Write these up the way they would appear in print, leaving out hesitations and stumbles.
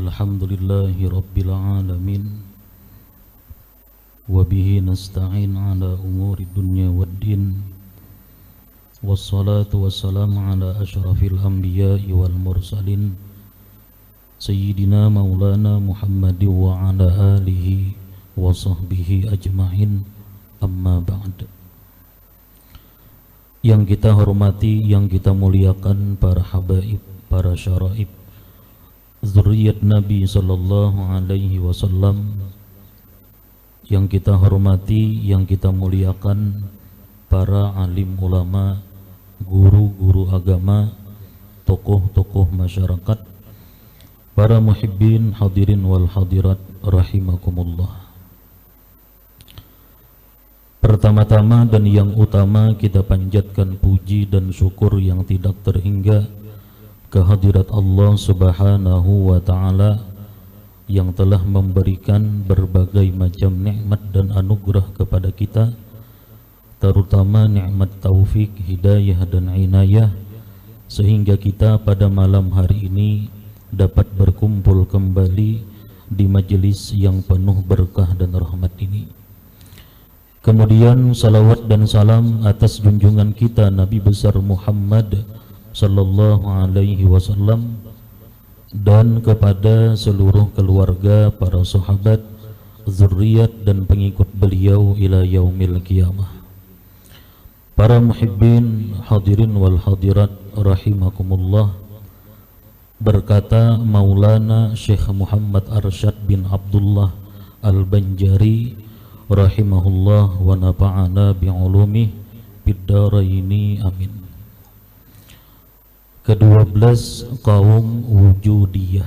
Alhamdulillahi Rabbil Alamin. Wabihi nasta'in ala umuri dunya waddin. Wassalatu wassalamu ala ashrafil anbiya'i wal mursalin Sayyidina maulana Muhammadin wa ala alihi wa sahbihi ajma'in. Amma ba'd. Yang kita hormati, yang kita muliakan para habaib, para syaraib, zuriyat Nabi sallallahu alaihi wasallam. Yang kita hormati, yang kita muliakan para alim ulama, guru-guru agama, tokoh-tokoh masyarakat, para muhibbin hadirin wal hadirat rahimakumullah. Pertama-tama dan yang utama kita panjatkan puji dan syukur yang tidak terhingga kehadirat Allah Subhanahu wa ta'ala yang telah memberikan berbagai macam nikmat dan anugerah kepada kita, terutama nikmat taufik, hidayah dan inayah, sehingga kita pada malam hari ini dapat berkumpul kembali di majelis yang penuh berkah dan rahmat ini. Kemudian salawat dan salam atas junjungan kita Nabi besar Muhammad sallallahu alaihi wasallam dan kepada seluruh keluarga, para sahabat, zuriat dan pengikut beliau ila yaumil qiyamah. Para muhibbin hadirin wal hadirat rahimakumullah, berkata Maulana Syekh Muhammad Arsyad bin Abdullah Al-Banjari rahimahullah wa nafa'ana bi'ulumih biddaraini amin. Ke-12, kaum wujudiyah.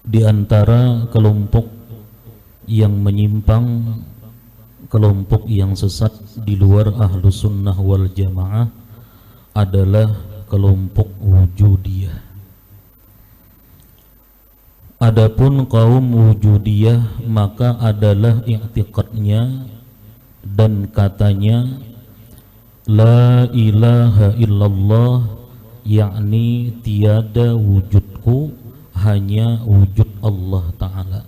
Di antara kelompok yang menyimpang, kelompok yang sesat di luar ahlu sunnah wal jamaah adalah kelompok wujudiyah. Adapun kaum wujudiyah maka adalah i'tiqadnya dan katanya la ilaha illallah, yakni tiada wujudku, hanya wujud Allah Ta'ala.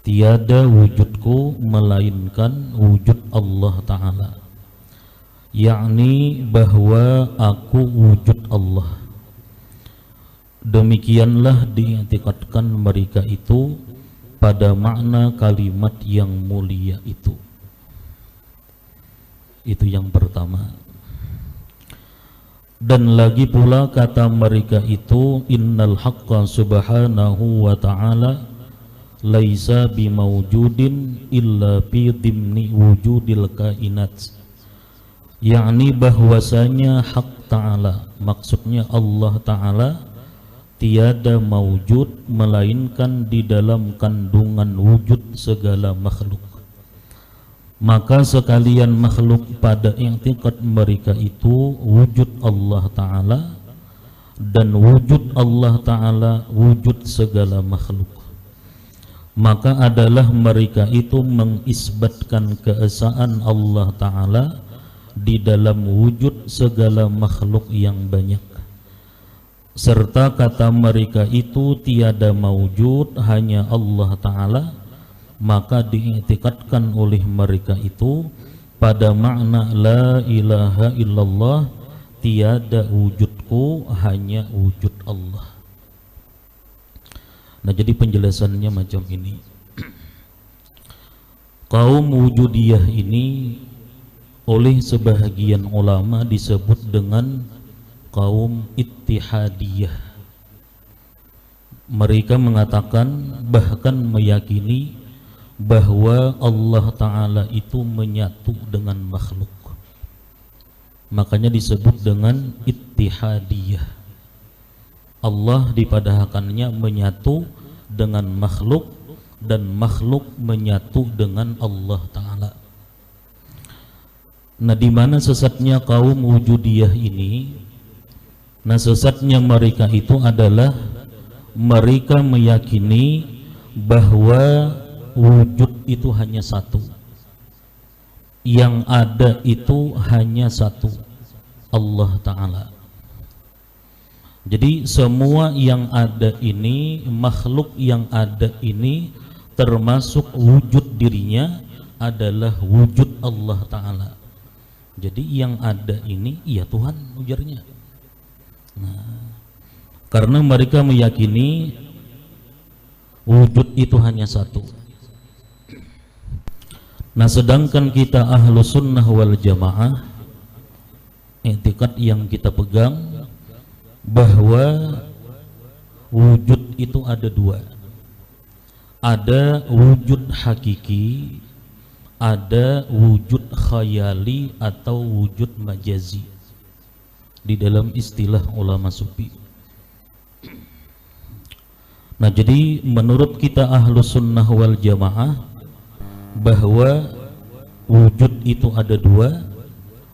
Tiada wujudku melainkan wujud Allah Ta'ala, yakni bahwa aku wujud Allah. Demikianlah diiktikadkan mereka itu pada makna kalimat yang mulia itu. Itu yang pertama. Dan lagi pula kata mereka itu, innal haqqa subhanahu wa ta'ala laisa bimawjudin illa fi dhimni wujudil kainat, yakni bahwasanya hak ta'ala, maksudnya Allah Ta'ala, tiada mawjud melainkan di dalam kandungan wujud segala makhluk. Maka sekalian makhluk pada i'tiqad mereka itu wujud Allah Ta'ala, dan wujud Allah Ta'ala wujud segala makhluk. Maka adalah mereka itu mengisbatkan keesaan Allah Ta'ala di dalam wujud segala makhluk yang banyak. Serta kata mereka itu tiada mawjud, hanya Allah Ta'ala, maka diiktikadkan oleh mereka itu pada makna la ilaha illallah, tiada wujudku, hanya wujud Allah. Nah, jadi penjelasannya macam ini. Kaum wujudiyah ini oleh sebahagian ulama disebut dengan kaum ittihadiyah. Mereka mengatakan, bahkan meyakini bahwa Allah Ta'ala itu menyatu dengan makhluk. Makanya disebut dengan ittihadiyah. Allah dipadahkannya menyatu dengan makhluk, dan makhluk menyatu dengan Allah Ta'ala. Nah, di mana sesatnya kaum wujudiyah ini? Nah, sesatnya mereka itu adalah mereka meyakini bahwa wujud itu hanya satu, yang ada itu hanya satu, Allah Ta'ala. Jadi semua yang ada ini, makhluk yang ada ini, termasuk wujud dirinya adalah wujud Allah Ta'ala. Jadi yang ada ini ya Tuhan ujarnya. Nah, karena mereka meyakini wujud itu hanya satu. Nah, sedangkan kita ahlu sunnah wal jamaah, i'tikad yang kita pegang bahwa wujud itu ada dua. Ada wujud hakiki, ada wujud khayali atau wujud majazi di dalam istilah ulama sufi. Nah, jadi menurut kita ahlu sunnah wal jamaah bahwa wujud itu ada dua.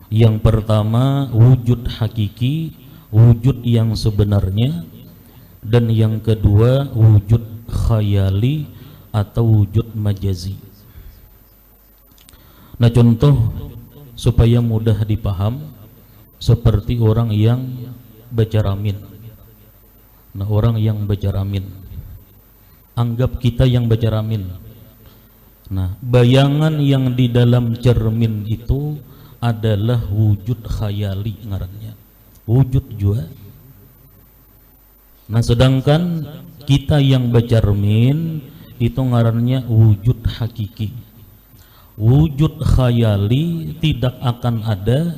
Yang pertama wujud hakiki, wujud yang sebenarnya, dan yang kedua wujud khayali atau wujud majazi. Nah, contoh supaya mudah dipaham seperti orang yang baca ramin. Nah, orang yang baca ramin, anggap kita yang baca ramin. Nah, bayangan yang di dalam cermin itu adalah wujud khayali ngarannya, wujud juga. Nah, sedangkan kita yang bercermin itu ngarannya wujud hakiki. Wujud khayali tidak akan ada,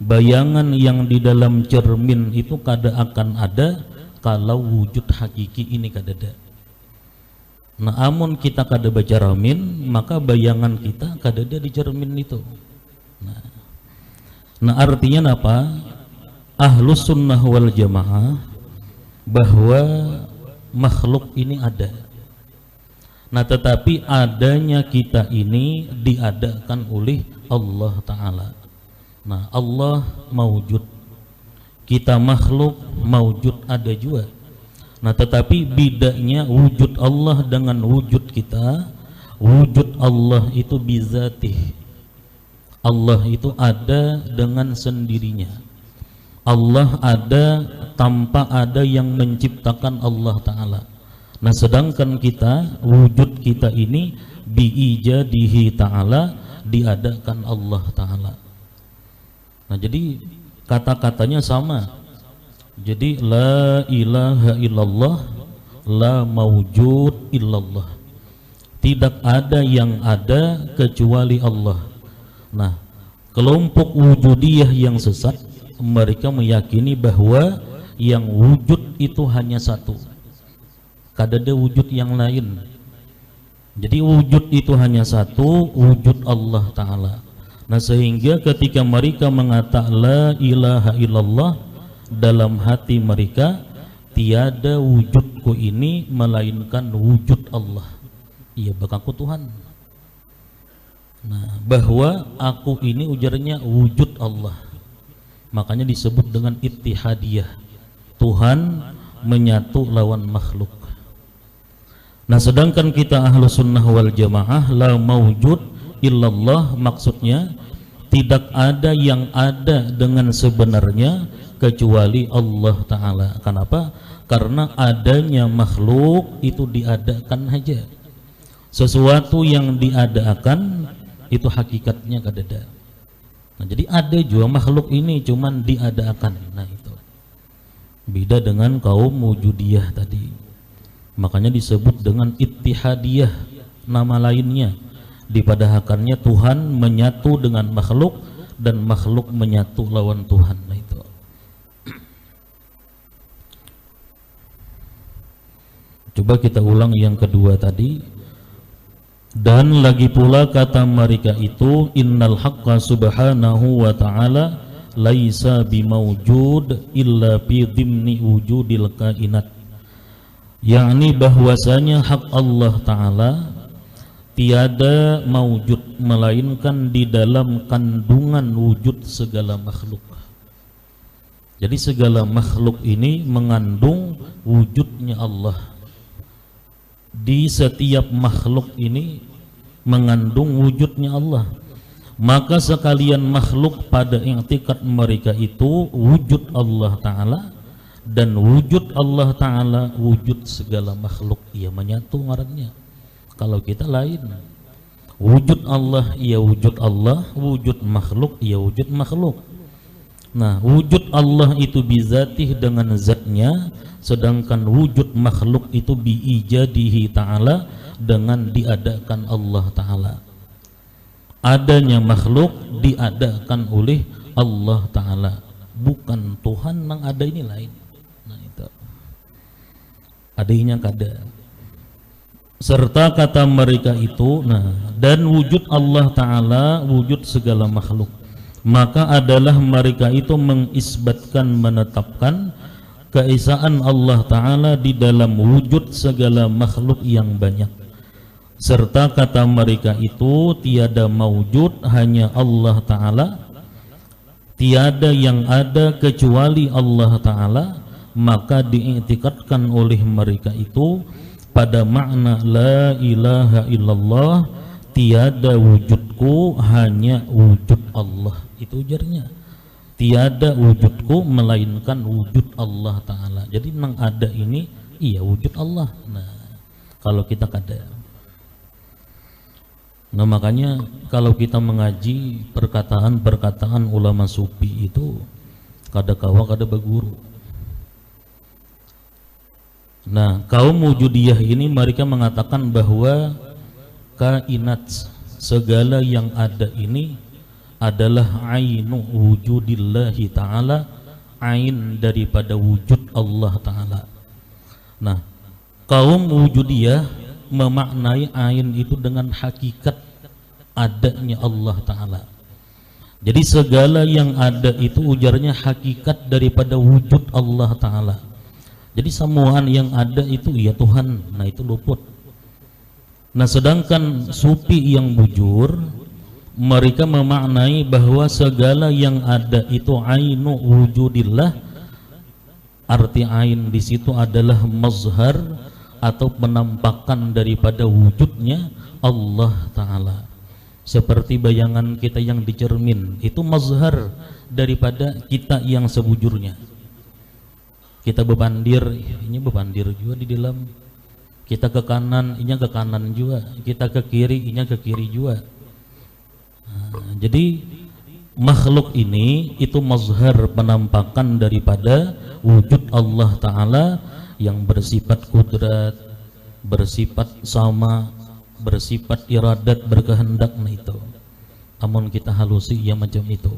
bayangan yang di dalam cermin itu kada akan ada kalau wujud hakiki ini kada ada. Nah, amun kita kada baca ramin, maka bayangan kita kada ada di cermin itu. Nah, artinya apa? Ahlus sunnah wal jamaah bahwa makhluk ini ada. Nah, tetapi adanya kita ini diadakan oleh Allah Ta'ala. Nah, Allah maujud, kita makhluk maujud ada juga. Nah, tetapi bedanya wujud Allah dengan wujud kita, wujud Allah itu bizatih. Allah itu ada dengan sendirinya. Allah ada tanpa ada yang menciptakan Allah Ta'ala. Nah, sedangkan kita, wujud kita ini biijadihi Ta'ala, diadakan Allah Ta'ala. Nah, jadi kata-katanya sama. Jadi la ilaha illallah, la maujud illallah. Tidak ada yang ada kecuali Allah. Nah, kelompok wujudiyah yang sesat, mereka meyakini bahwa yang wujud itu hanya satu, kada ada wujud yang lain. Jadi wujud itu hanya satu, wujud Allah Ta'ala. Nah, sehingga ketika mereka mengatakan la ilaha illallah, dalam hati mereka tiada wujudku ini melainkan wujud Allah. Iya, bakaku Tuhan. Nah, bahwa aku ini ujarnya wujud Allah, makanya disebut dengan ittihadiyah, Tuhan menyatu lawan makhluk. Nah, sedangkan kita ahlu sunnah wal jamaah la maujud illallah, maksudnya tidak ada yang ada dengan sebenarnya kecuali Allah Ta'ala. Kenapa? Karena adanya makhluk itu diadakan saja. Sesuatu yang diadakan itu hakikatnya kada ada. Nah, jadi ada juga makhluk ini cuman diadakan. Nah, itu beda dengan kaum wujudiyah tadi. Makanya disebut dengan ittihadiyah, nama lainnya. Dipadahakannya Tuhan menyatu dengan makhluk dan makhluk menyatu lawan Tuhan. Nah, itu. Coba kita ulang yang kedua tadi. Dan lagi pula kata mereka itu, innal haqqa subhanahu wa ta'ala laisa bimawjud illa fi dhimni wujudil kainat. Yakni bahwasanya hak Allah Ta'ala tiada maujud melainkan di dalam kandungan wujud segala makhluk. Jadi segala makhluk ini mengandung wujudnya Allah. Di setiap makhluk ini mengandung wujudnya Allah. Maka sekalian makhluk pada i'tikad mereka itu wujud Allah Ta'ala, dan wujud Allah Ta'ala wujud segala makhluk, ia menyatu ngarannya. Kalau kita lain, wujud Allah ia wujud Allah, wujud makhluk ia wujud makhluk. Nah, wujud Allah itu bizatih dengan zatnya, sedangkan wujud makhluk itu biijadihi ta'ala dengan diadakan Allah Ta'ala. Adanya makhluk diadakan oleh Allah Ta'ala, bukan Tuhan yang ada ini lain. Nah itu adanya kada serta kata mereka itu. Nah, dan wujud Allah Ta'ala wujud segala makhluk, maka adalah mereka itu mengisbatkan, menetapkan keesaan Allah Ta'ala di dalam wujud segala makhluk yang banyak. Serta kata mereka itu tiada maujud, hanya Allah Ta'ala, tiada yang ada kecuali Allah Ta'ala. Maka diiktikadkan oleh mereka itu pada makna la ilaha illallah, tiada wujudku, hanya wujud Allah. Itu ujarnya, tiada wujudku melainkan wujud Allah Ta'ala. Jadi nang ada ini iya wujud Allah. Nah, kalau kita kada. Nah, makanya kalau kita mengaji perkataan-perkataan ulama sufi itu kada kawa kada baguru. Nah, kaum wujudiyah ini mereka mengatakan bahwa kainat, segala yang ada ini adalah ainu wujudillahi ta'ala, ain daripada wujud Allah Ta'ala. Nah, kaum wujudiyah memaknai ain itu dengan hakikat adanya Allah Ta'ala. Jadi segala yang ada itu ujarnya hakikat daripada wujud Allah Ta'ala. Jadi semuaan yang ada itu ya Tuhan. Nah, itu luput. Nah, sedangkan sufi yang bujur mereka memaknai bahwa segala yang ada itu ainu wujudillah. Arti ain di situ adalah mazhar atau penampakan daripada wujudnya Allah Ta'ala. Seperti bayangan kita yang dicermin, itu mazhar daripada kita yang sebujurnya. Kita bebandir, ini bebandir juga di dalam. Kita ke kanan, ini ke kanan juga. Kita ke kiri, ini ke kiri juga. Nah, jadi makhluk ini itu mazhar penampakan daripada wujud Allah Ta'ala yang bersifat kudrat, bersifat sama, bersifat iradat, berkehendak. Nah itu amun kita halusi ya macam itu.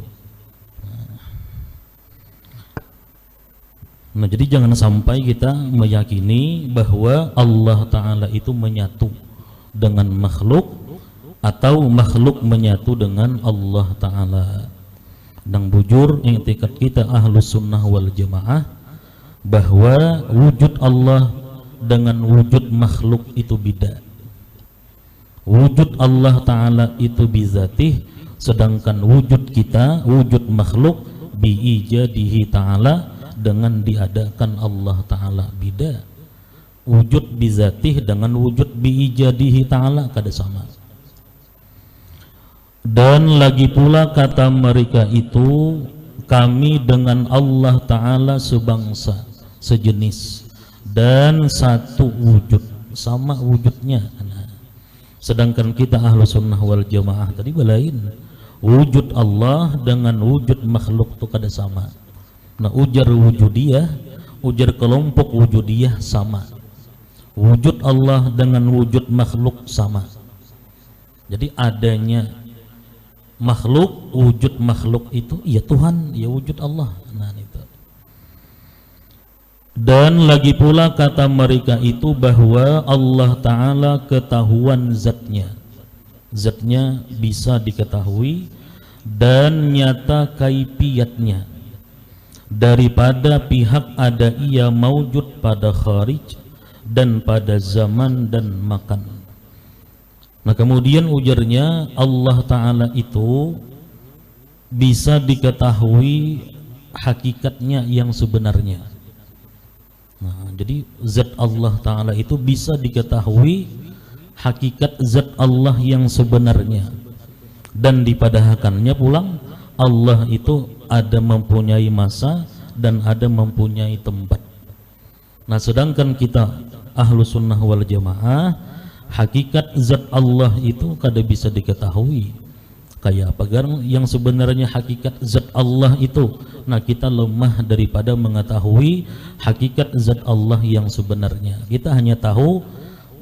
Nah, jadi jangan sampai kita meyakini bahwa Allah Ta'ala itu menyatu dengan makhluk atau makhluk menyatu dengan Allah Ta'ala. Dan bujur i'tikad kita ahlus sunnah wal jamaah bahwa wujud Allah dengan wujud makhluk itu beda. Wujud Allah Ta'ala itu bizatih, sedangkan wujud kita, wujud makhluk biijadihi Ta'ala, dengan diadakan Allah Ta'ala beda. Wujud bizatih dengan wujud biijadihi Ta'ala kada sama. Dan lagi pula kata mereka itu, kami dengan Allah Ta'ala sebangsa, sejenis dan satu wujud, sama wujudnya. Nah, sedangkan kita ahlu sunnah wal jamaah tadi belain, wujud Allah dengan wujud makhluk itu kada sama. Nah, ujar wujudiyah, ujar kelompok wujudiyah sama. Wujud Allah dengan wujud makhluk sama. Jadi adanya makhluk, wujud makhluk itu ya Tuhan, ya wujud Allah. Nah, itu. Dan lagi pula kata mereka itu bahwa Allah Ta'ala ketahuan zatnya. Zatnya bisa diketahui dan nyata kaifiyatnya daripada pihak ada ia maujud pada kharij dan pada zaman dan makan. Nah, kemudian ujarnya Allah Ta'ala itu bisa diketahui hakikatnya yang sebenarnya. Nah, jadi zat Allah Ta'ala itu bisa diketahui hakikat zat Allah yang sebenarnya, dan dipadahkannya pulang Allah itu ada mempunyai masa, dan ada mempunyai tempat. Nah, sedangkan kita ahlu sunnah wal jamaah, hakikat zat Allah itu kada bisa diketahui. Kayak apa yang sebenarnya hakikat zat Allah itu? Nah, kita lemah daripada mengetahui hakikat zat Allah yang sebenarnya. Kita hanya tahu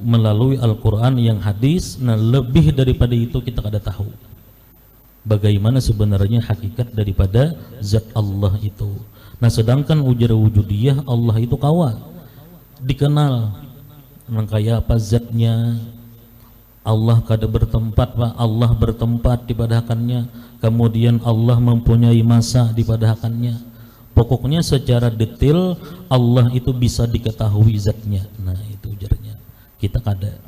melalui Al-Quran yang hadis. Nah, lebih daripada itu kita kada tahu bagaimana sebenarnya hakikat daripada zat Allah itu. Nah, sedangkan ujar wujudiyah, Allah itu kawa dikenal. Nah, kayak apa zatnya? Allah kada bertempat, Pak. Allah bertempat di padahakannya. Kemudian Allah mempunyai masa di padahakannya. Pokoknya secara detail Allah itu bisa diketahui zatnya. Nah, itu ujarnya. Kita kada.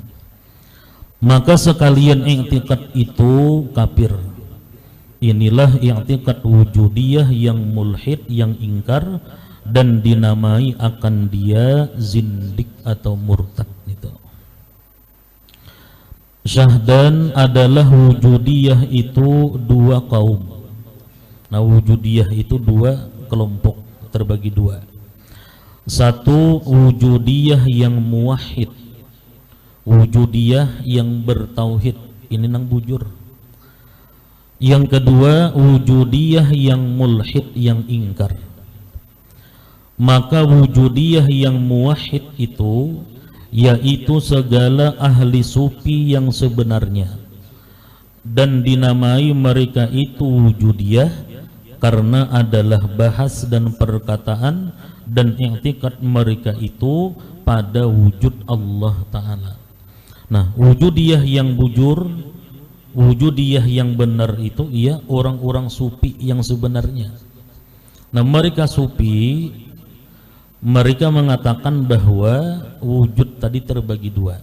Maka sekalian i'tiqad itu kafir. Inilah i'tiqad wujudiyah yang mulhid, yang ingkar, dan dinamai akan dia zindik atau murtad itu. Syahdan adalah wujudiyah itu dua kaum. Nah, wujudiyah itu dua kelompok, terbagi dua. Satu, wujudiyah yang muwahhid, wujudiyah yang bertauhid, ini nang bujur. Yang kedua, wujudiyah yang mulhid, yang ingkar. Maka wujudiyah yang muwahhid itu yaitu segala ahli sufi yang sebenarnya, dan dinamai mereka itu wujudiyah karena adalah bahas dan perkataan dan i'tikad mereka itu pada wujud Allah Ta'ala. Nah, wujudiyah yang bujur, wujudiyah yang benar itu ia orang-orang sufi yang sebenarnya. Nah, mereka sufi, mereka mengatakan bahwa wujud tadi terbagi dua.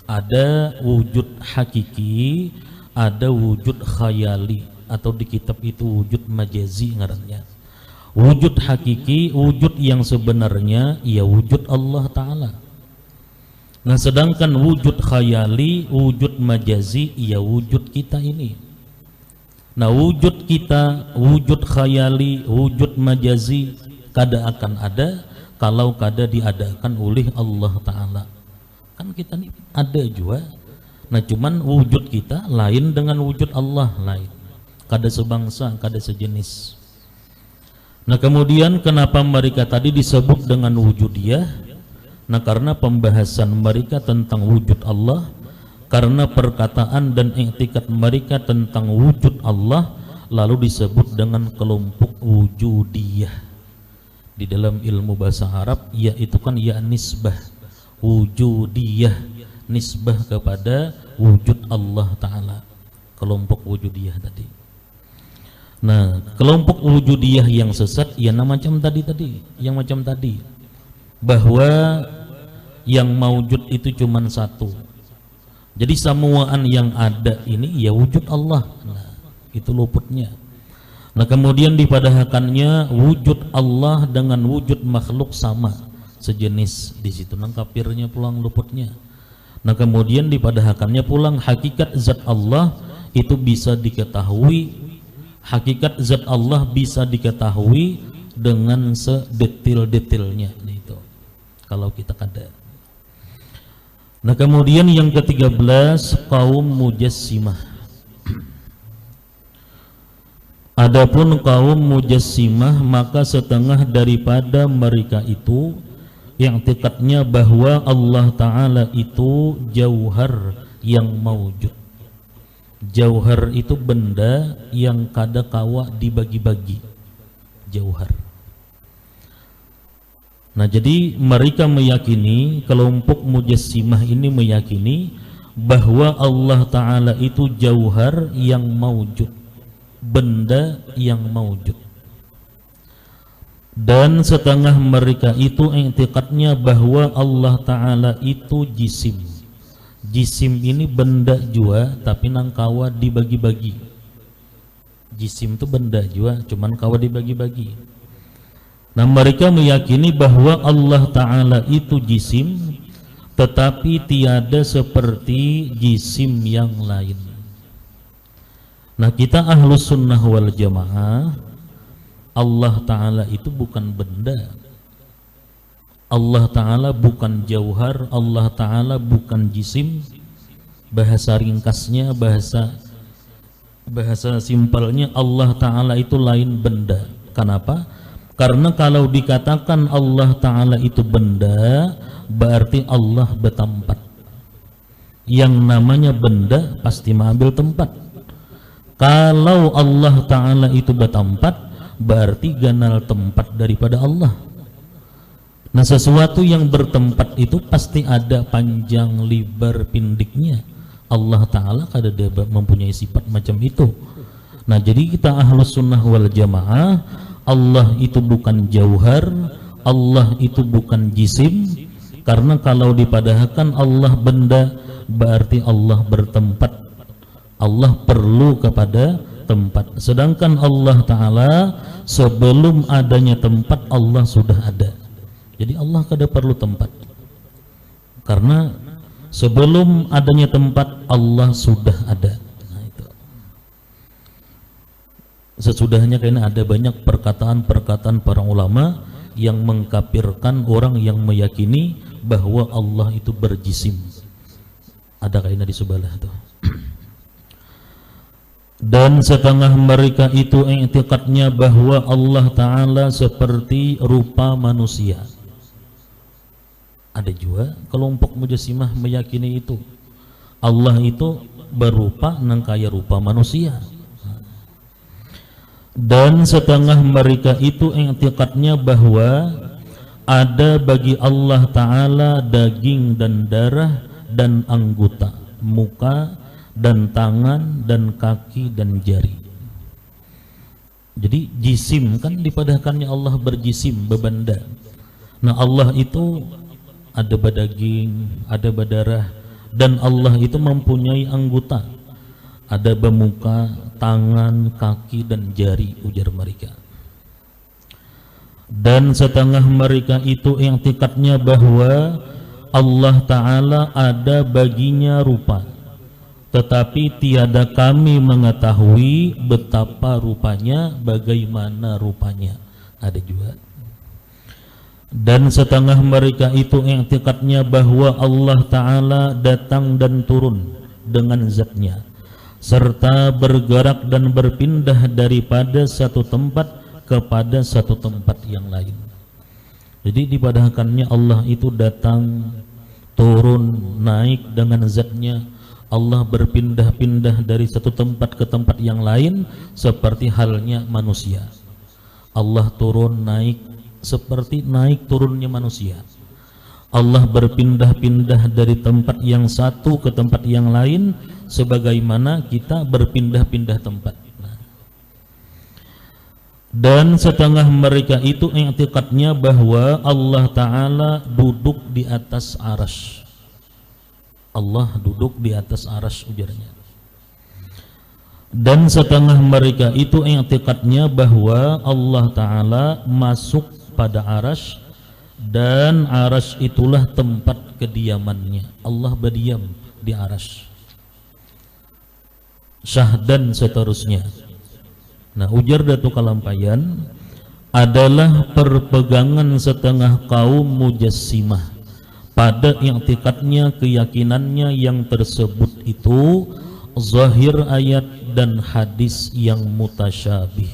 Ada wujud hakiki, ada wujud khayali, atau di kitab itu wujud majazi ngarannya. Wujud hakiki, wujud yang sebenarnya, ya wujud Allah Ta'ala. Nah, sedangkan wujud khayali, wujud majazi, ya wujud kita ini. Nah, wujud kita, wujud khayali, wujud majazi kada akan ada kalau kada diadakan oleh Allah Ta'ala. Kan kita ini ada juga. Nah, cuman wujud kita lain dengan wujud Allah lain. Kada sebangsa, kada sejenis. Nah, kemudian kenapa mereka tadi disebut dengan wujudiyah? Nah, karena pembahasan mereka tentang wujud Allah, karena perkataan dan i'tikad mereka tentang wujud Allah, lalu disebut dengan kelompok wujudiyah. Di dalam ilmu bahasa Arab, ya itu kan ya nisbah, wujudiyah, nisbah kepada wujud Allah Ta'ala, kelompok wujudiyah tadi. Nah, kelompok wujudiyah yang sesat, ya macam tadi, yang macam tadi, bahwa yang maujud itu cuma satu. Jadi semuaan yang ada ini ya wujud Allah. Nah, itu luputnya. Nah, kemudian dipadahakannya wujud Allah dengan wujud makhluk sama, sejenis. Di situ nang kafirnya pulang luputnya. Nah, kemudian dipadahakannya pulang hakikat zat Allah itu bisa diketahui. Hakikat zat Allah bisa diketahui dengan sedetail-detailnya. Nah, itu kalau kita kada. Nah, kemudian yang ke-13, kaum mujassimah. Adapun kaum mujassimah, maka setengah daripada mereka itu i'tikadnya bahwa Allah Ta'ala itu jauhar yang maujud. Jauhar itu benda yang kada kawa dibagi-bagi. Jauhar. Nah, jadi mereka meyakini, kelompok mujassimah ini meyakini bahwa Allah Ta'ala itu jauhar yang maujud, benda yang maujud. Dan setengah mereka itu i'tikadnya bahwa Allah Ta'ala itu jisim. Jisim ini benda juga, tapi nang kawa dibagi-bagi. Jisim itu benda juga, cuman kawa dibagi-bagi. Nah, mereka meyakini bahwa Allah Ta'ala itu jisim, tetapi tiada seperti jisim yang lain. Nah, kita ahlus sunnah wal jamaah Allah Ta'ala itu bukan benda, Allah Ta'ala bukan jauhar, Allah Ta'ala bukan jisim. Bahasa ringkasnya, bahasa simpelnya, Allah Ta'ala itu lain benda. Kenapa? Karena kalau dikatakan Allah Ta'ala itu benda, berarti Allah bertempat. Yang namanya benda pasti mengambil tempat. Kalau Allah Ta'ala itu bertempat, berarti ganal tempat daripada Allah. Nah, sesuatu yang bertempat itu pasti ada panjang, lebar, pindiknya. Allah Ta'ala kada dia mempunyai sifat macam itu. Nah, jadi kita Ahlus Sunnah wal Jamaah, Allah itu bukan jauhar, Allah itu bukan jisim. Karena kalau dipadahkan Allah benda, berarti Allah bertempat, Allah perlu kepada tempat. Sedangkan Allah Ta'ala sebelum adanya tempat Allah sudah ada. Jadi Allah kada perlu tempat, karena sebelum adanya tempat Allah sudah ada. Nah, itu. Sesudahnya kayaknya ada banyak perkataan-perkataan para ulama yang mengkafirkan orang yang meyakini bahwa Allah itu berjisim. Ada kayaknya di sebelah itu. Dan setengah mereka itu i'tiqadnya bahwa Allah Ta'ala seperti rupa manusia. Ada juga kelompok mujassimah meyakini itu, Allah itu berupa nang kaya rupa manusia. Dan setengah mereka itu i'tiqadnya bahwa ada bagi Allah Ta'ala daging dan darah dan anggota, muka dan tangan dan kaki dan jari. Jadi jisim kan dipadahkannya Allah berjisim, bebenda. Nah, Allah itu ada badaging, ada badarah, dan Allah itu mempunyai anggota, ada bemuka, tangan, kaki dan jari, ujar mereka. Dan setengah mereka itu i'tikadnya bahwa Allah Ta'ala ada baginya rupa, tetapi tiada kami mengetahui betapa rupanya, bagaimana rupanya. Ada juga. Dan setengah mereka itu i'tikadnya bahwa Allah Ta'ala datang dan turun dengan zatnya, serta bergerak dan berpindah daripada satu tempat kepada satu tempat yang lain. Jadi dipadahkannya Allah itu datang, turun, naik dengan zatnya. Allah berpindah-pindah dari satu tempat ke tempat yang lain seperti halnya manusia. Allah turun naik seperti naik turunnya manusia. Allah berpindah-pindah dari tempat yang satu ke tempat yang lain sebagaimana kita berpindah-pindah tempat. Dan setengah mereka itu i'tikadnya bahwa Allah Ta'ala duduk di atas arasy. Allah duduk di atas arasy, ujarnya. Dan setengah mereka itu i'tikadnya bahwa Allah Ta'ala masuk pada arasy, dan arasy itulah tempat kediamannya. Allah berdiam di arasy. Syahdan seterusnya. Nah, ujar Datuk Kalampayan adalah perpegangan setengah kaum mujassimah pada i'tikadnya, keyakinannya yang tersebut itu zahir ayat dan hadis yang mutasyabih.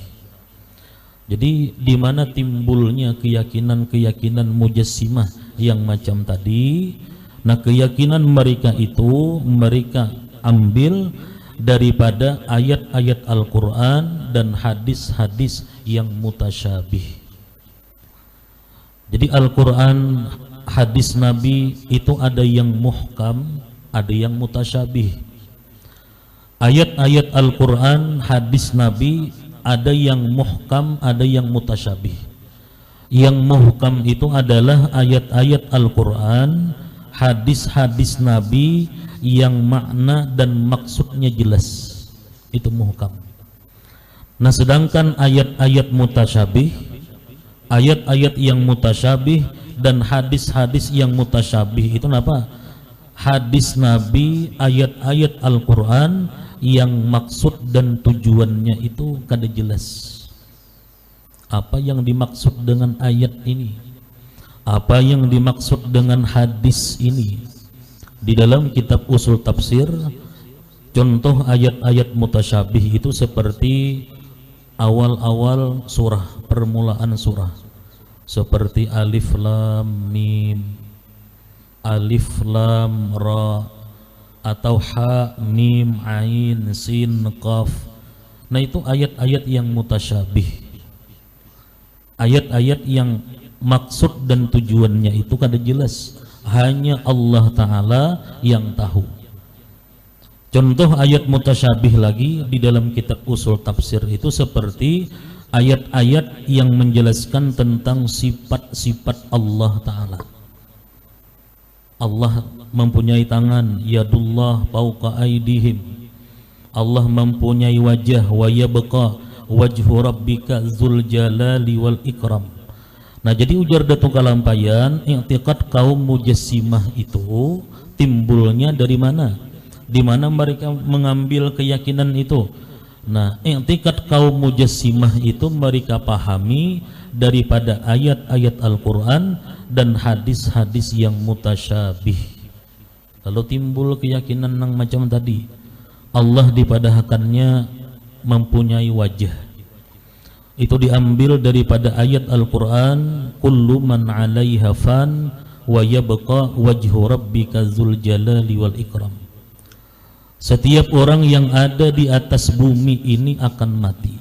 Jadi di mana timbulnya keyakinan-keyakinan mujassimah yang macam tadi? Nah, keyakinan mereka itu mereka ambil daripada ayat-ayat Al-Quran dan hadis-hadis yang mutasyabih. Jadi Al-Quran, hadis Nabi itu ada yang muhkam, ada yang mutasyabih. Ayat-ayat Al-Quran, hadis Nabi ada yang muhkam, ada yang mutasyabih. Yang muhkam itu adalah ayat-ayat Al-Quran, hadis-hadis Nabi yang makna dan maksudnya jelas, itu muhkam. Nah, sedangkan ayat-ayat mutasyabih, ayat-ayat yang mutasyabih dan hadis-hadis yang mutasyabih itu apa? Hadis Nabi, ayat-ayat Al-Quran yang maksud dan tujuannya itu kada jelas. apa yang dimaksud dengan ayat ini, apa yang dimaksud dengan hadis ini. Di dalam kitab usul tafsir, contoh ayat-ayat mutasyabih itu seperti awal-awal surah, permulaan surah, seperti alif lam mim, alif lam ra, atau ha mim ain sin qaf. Nah, itu ayat-ayat yang mutasyabih, ayat-ayat yang maksud dan tujuannya itu kada jelas, hanya Allah Ta'ala yang tahu. Contoh ayat mutasyabih lagi di dalam kitab usul tafsir itu seperti ayat-ayat yang menjelaskan tentang sifat-sifat Allah Ta'ala. Allah mempunyai tangan, yadullah fauqa aydihim. Allah mempunyai wajah, wa yabqa wajhu rabbika dzul jalali wal ikram. Nah, jadi ujar Datuk Kalampayan, i'tiqad kaum mujassimah itu timbulnya dari mana? Di mana mereka mengambil keyakinan itu? Nah, i'tiqad kaum mujassimah itu mereka pahami daripada ayat-ayat Al-Quran dan hadis-hadis yang mutasyabih. Lalu timbul keyakinan yang macam tadi, Allah dipadahkannya mempunyai wajah. Itu diambil daripada ayat Al-Quran, kullu man 'alaiha fan wa yabqa wajhu rabbika dzul jalali wal ikram. Setiap orang yang ada di atas bumi ini akan mati.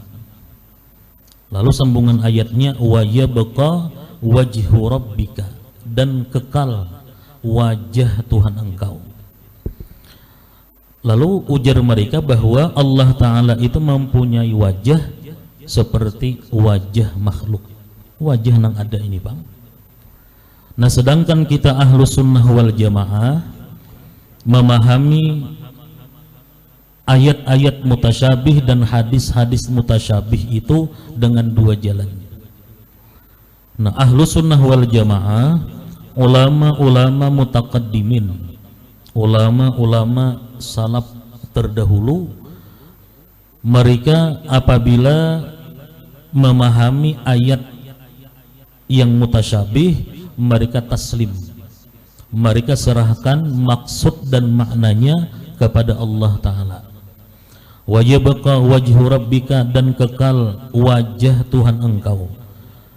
Lalu sambungan ayatnya, wa yabqa wajhu rabbika, dan kekal wajah Tuhan engkau. Lalu ujar mereka bahwa Allah Ta'ala itu mempunyai wajah seperti wajah makhluk, wajah yang ada ini, Bang. Nah, sedangkan kita ahlu sunnah wal jamaah memahami ayat-ayat mutasyabih dan hadis-hadis mutasyabih itu dengan dua jalan. Nah, ahlu sunnah wal jamaah, ulama-ulama mutaqaddimin, ulama-ulama salaf terdahulu, mereka apabila memahami ayat yang mutasyabih, mereka taslim, mereka serahkan maksud dan maknanya kepada Allah Ta'ala. Wa yabqa wajhu rabbika, dan kekal wajah Tuhan engkau.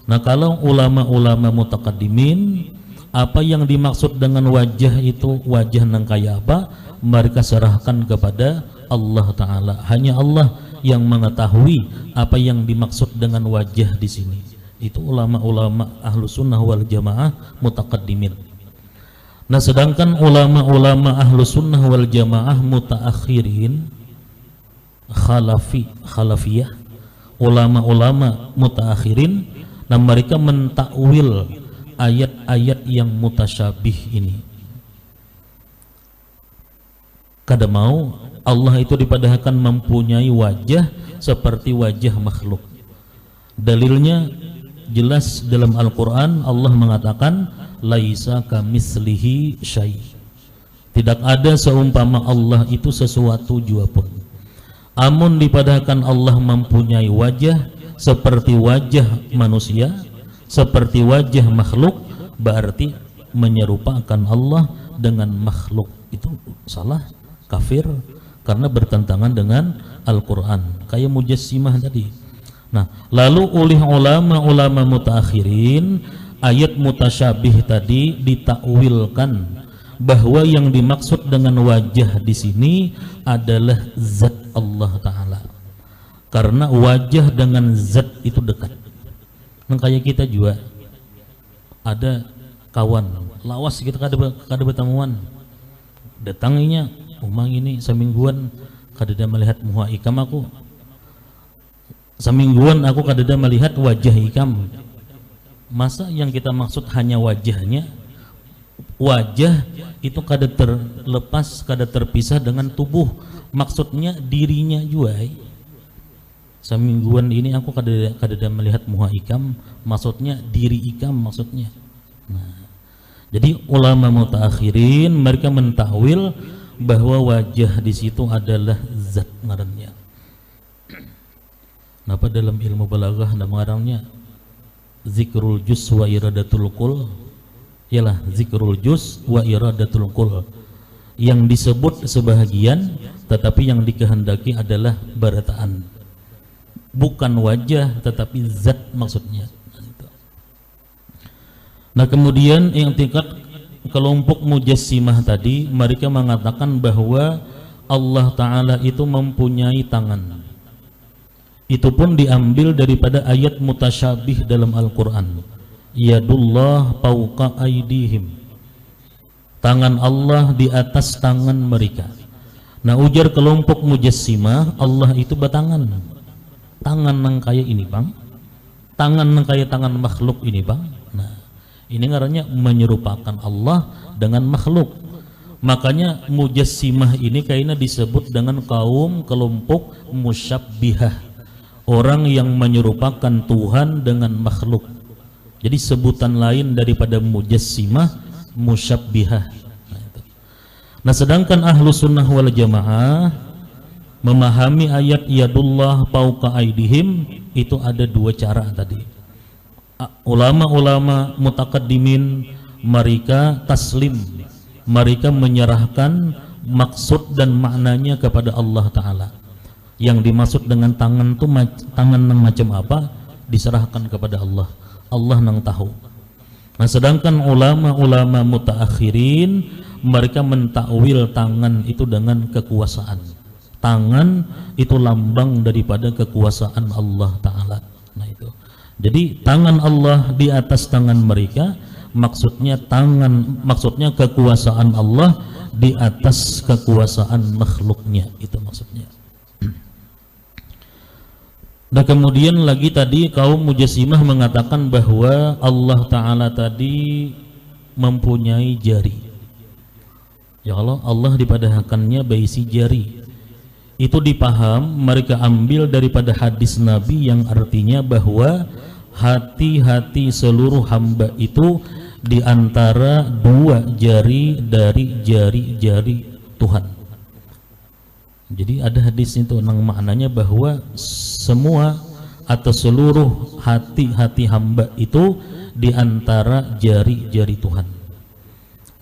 Nah, kalau ulama-ulama mutaqaddimin, apa yang dimaksud dengan wajah itu, wajah nang kaya apa, mereka serahkan kepada Allah Ta'ala. Hanya Allah yang mengetahui apa yang dimaksud dengan wajah di sini. Itu ulama-ulama ahlu sunnah wal jamaah mutaqaddimin. Nah, sedangkan ulama-ulama ahlu sunnah wal jamaah mutaakhirin, khalafiyah, ulama-ulama mutaakhirin, nah mereka mentakwil ayat-ayat yang mutasyabih ini. Kada mau Allah itu dipadahkan mempunyai wajah seperti wajah makhluk. Dalilnya jelas dalam Al-Quran, Allah mengatakan laisa kamitslihi syai', tidak ada seumpama Allah itu sesuatu jua pun. Amun dipadahkan Allah mempunyai wajah seperti wajah manusia, seperti wajah makhluk, berarti menyerupakan Allah dengan makhluk. Itu salah, kafir, karena bertentangan dengan Al-Quran, kayak mujassimah tadi. Nah, lalu oleh ulama-ulama mutaakhirin, ayat mutasyabih tadi ditakwilkan bahwa yang dimaksud dengan wajah di sini adalah zat Allah Ta'ala, karena wajah dengan zat itu dekat. Nah, kayak kita juga ada kawan lawas kita kada bertemuan, datanginya umang ini semingguan kadada melihat muha ikam aku, semingguan aku kadada melihat wajah ikam. Masa yang kita maksud hanya wajahnya? Wajah itu kada terlepas, kada terpisah dengan tubuh, maksudnya dirinya juga. Semingguan ini aku kadada melihat muha ikam, maksudnya diri ikam maksudnya. Nah, jadi ulama mutaakhirin mereka mentakwil bahwa wajah di situ adalah zat ngarannya. Napa dalam ilmu balaghah ada mengarangnya zikrul juz wa iradatul qul, ialah zikrul juz wa iradatul qul, yang disebut sebahagian tetapi yang dikehendaki adalah barataan, bukan wajah tetapi zat maksudnya. Nah kemudian yang tingkat kelompok mujassimah tadi, mereka mengatakan bahwa Allah Ta'ala itu mempunyai tangan. Itu pun diambil daripada ayat mutasyabih dalam Al-Quran, yadullah fawqa aydihim, tangan Allah di atas tangan mereka. Nah ujar kelompok mujassimah, Allah itu batangan, tangan nang kaya ini bang, tangan nang kaya tangan makhluk ini bang. Nah ini ngarannya menyerupakan Allah dengan makhluk. Makanya mujassimah ini kayaknya disebut dengan kaum kelompok musyabbihah, orang yang menyerupakan Tuhan dengan makhluk. Jadi sebutan lain daripada mujassimah, musyabbihah. Nah sedangkan ahlu sunnah wal jamaah memahami ayat yadullah fawqa aydihim itu ada dua cara tadi. Ulama-ulama mutakaddimin mereka taslim, mereka menyerahkan maksud dan maknanya kepada Allah Ta'ala. Yang dimaksud dengan tangan itu tangan yang macam apa diserahkan kepada Allah, Allah nang tahu. Nah sedangkan ulama-ulama mutaakhirin mereka mentakwil tangan itu dengan kekuasaan. Tangan itu lambang daripada kekuasaan Allah Ta'ala. Nah itu, jadi tangan Allah di atas tangan mereka, maksudnya tangan, maksudnya kekuasaan Allah di atas kekuasaan makhluknya, itu maksudnya. Nah kemudian lagi tadi kaum mujassimah mengatakan bahwa Allah Ta'ala tadi mempunyai jari. Ya Allah dipadahakannya berisi jari. Itu dipaham, mereka ambil daripada hadis Nabi yang artinya bahwa hati-hati seluruh hamba itu di antara dua jari dari jari-jari Tuhan. Jadi ada hadis itu nang maknanya bahwa semua atau seluruh hati-hati hamba itu di antara jari-jari Tuhan.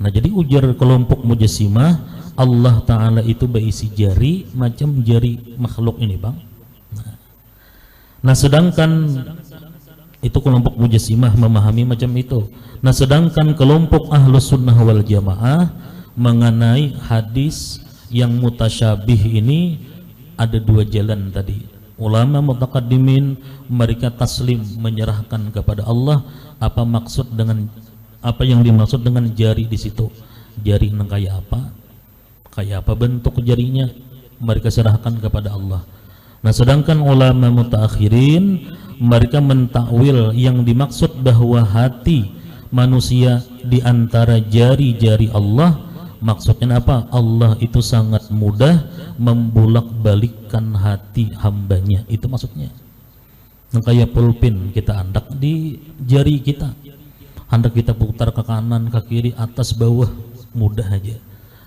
Nah jadi ujar kelompok mujassimah, Allah Ta'ala itu berisi jari macam jari makhluk ini bang. Nah sedangkan itu kelompok mujassimah memahami macam itu. Nah sedangkan kelompok ahlus sunnah wal jamaah mengenai hadis yang mutasyabih ini ada dua jalan tadi. Ulama mutakaddimin mereka taslim, menyerahkan kepada Allah apa maksud dengan apa yang dimaksud dengan jari di situ. Jari yang kayak apa bentuk jarinya, mereka serahkan kepada Allah. Nah sedangkan ulama mutaakhirin mereka mentakwil yang dimaksud bahwa hati manusia di antara jari-jari Allah, maksudnya apa? Allah itu sangat mudah membulak-balikkan hati hambanya, itu maksudnya. Nah, kayak pulpen kita andak di jari kita, hendak kita putar ke kanan, ke kiri, atas, bawah, mudah aja.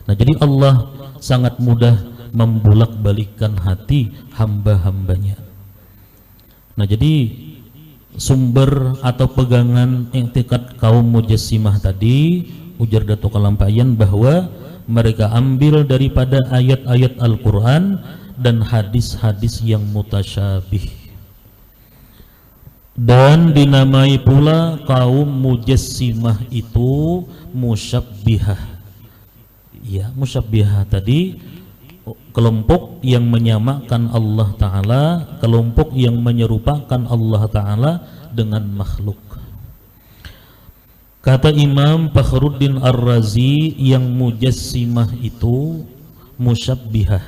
Nah jadi Allah sangat mudah membulak-balikkan hati hamba-hambanya. Nah jadi sumber atau pegangan i'tiqad kaum mujassimah tadi, ujar Datuk Kalampayan, bahwa mereka ambil daripada ayat-ayat Al-Quran dan hadis-hadis yang mutasyabih, dan dinamai pula kaum mujassimah itu musyabbihah. Ya, musyabbihah tadi kelompok yang menyamakan Allah Ta'ala, kelompok yang menyerupakan Allah Ta'ala dengan makhluk. Kata Imam Fakhruddin Ar-Razi, yang mujassimah itu musyabbihah,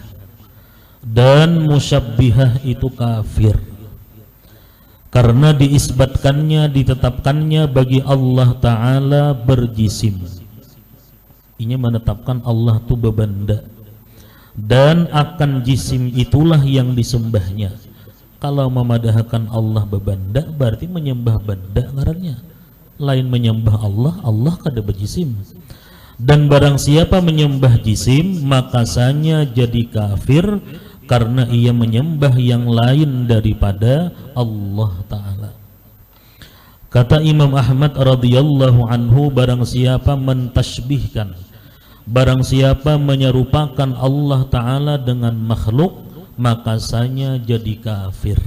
dan musyabbihah itu kafir karena diisbatkannya, ditetapkannya bagi Allah Ta'ala berjisim. Ini menetapkan Allah itu bebanda, dan akan jisim itulah yang disembahnya. Kalau memadahkan Allah bebanda berarti menyembah benda ngarannya, lain menyembah Allah, Allah kada berjisim. Dan barang siapa menyembah jisim maka sanya jadi kafir karena ia menyembah yang lain daripada Allah Ta'ala. Kata Imam Ahmad radhiyallahu anhu, barang siapa mentasbihkan, barang siapa menyerupakan Allah Ta'ala dengan makhluk, maka sanya jadi kafir.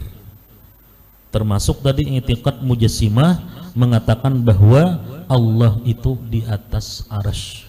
Termasuk tadi i'tiqad mujassimah mengatakan bahwa Allah itu di atas arsy.